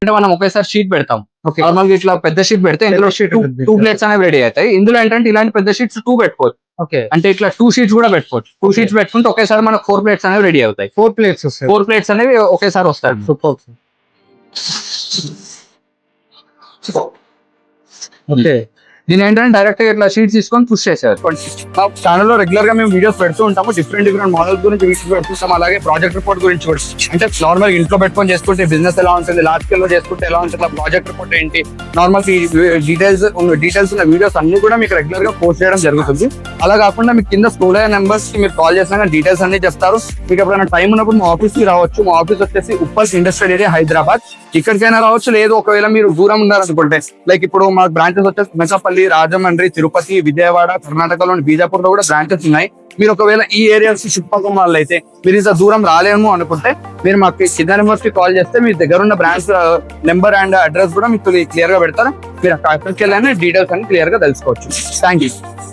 అంటే మనం ఒకేసారి షీట్ పెడతాం. ఓకే. నార్మల్ గా ఇట్లా పెద్ద షీట్ పెడితే ఇందులో టూ ప్లేట్స్ అనేవి రెడీ అవుతాయి. ఇందులో ఏంటంటే ఇలాంటి పెద్ద షీట్స్ 2 పెట్టుకోవచ్చు. ఓకే. అంటే ఇట్లా 2 షీట్స్ కూడా పెట్టుకోవచ్చు. 2 షీట్స్ పెట్టుకుంటే ఒకేసారి మనకు 4 ప్లేట్స్ అనేవి రెడీ అవుతాయి. 4 ప్లేట్స్ వస్తాయి. 4 ప్లేట్స్ అనేవి ఒకేసారి వస్తాయి. సూపర్. ఓకే. దీని ఏంటంటే డైరెక్ట్ గా ఇట్లా షీట్స్ తీసుకొని పుష్ చేసేవారు. మా ఛానల్ లో రెగ్యులర్ గా మేము వీడియోస్ పెడుతూ ఉంటాము. డిఫరెంట్ మోడల్స్ గురించి వీడియోస్ పెడుతుంటాం. అలాగే ప్రాజెక్ట్ రిపోర్ట్ గురించి కూడా, అంటే నార్మల్ ఇంట్లో పెట్టుకొని చేసుకుంటే బిజినెస్ ఎలా ఉంటుంది, లార్జ్ స్కేల్ లో చేసుకుంటే ఎలా ఉంటుంది, ప్రాజెక్ట్ రిపోర్ట్ ఏంటి, నార్మల్ డీటెయిల్స్ ఉన్న వీడియోస్ అన్ని కూడా మీకు రెగ్యులర్ గా పోస్ట్ చేయడం జరుగుతుంది. అలా కాకుండా మీకు కింద స్కూల్ అయ్యే నెంబర్స్ కి మీరు కాల్ చేసినా డీటెయిల్స్ అన్ని చెప్తారు. మీకు ఎప్పుడైనా టైం ఉన్నప్పుడు మా ఆఫీస్ కి రావచ్చు. మా ఆఫీస్ వచ్చేసి ఉప్పల్ ఇండస్ట్రియల్ ఏరియా, హైదరాబాద్. ఇక్కడికైనా రావచ్చు. లేదు ఒకవేళ మీరు దూరం ఉన్నారనుకుంటే, లైక్ ఇప్పుడు మా బ్రాంచెస్ వచ్చేసి మెసపల్లి, రాజమండ్రి, తిరుపతి, విజయవాడ, కర్ణాటకలోని బీజాపూర్ లో కూడా బ్రాంచెస్ ఉన్నాయి. మీరు ఒకవేళ ఈ ఏరియాస్ చుట్టుపక్కల వాళ్ళు అయితే మీరు ఇంత దూరం రాలేము అనుకుంటే మీరు మాకు కింద నెంబర్స్ కి కాల్ చేస్తే మీ దగ్గర ఉన్న బ్రాంచ్ నెంబర్ అండ్ అడ్రస్ కూడా మీకు క్లియర్ గా పెడతారు. మీరు అక్కడికి వెళ్ళని డీటెయిల్స్ అన్ని క్లియర్ గా తెలుసుకోవచ్చు. Thank you.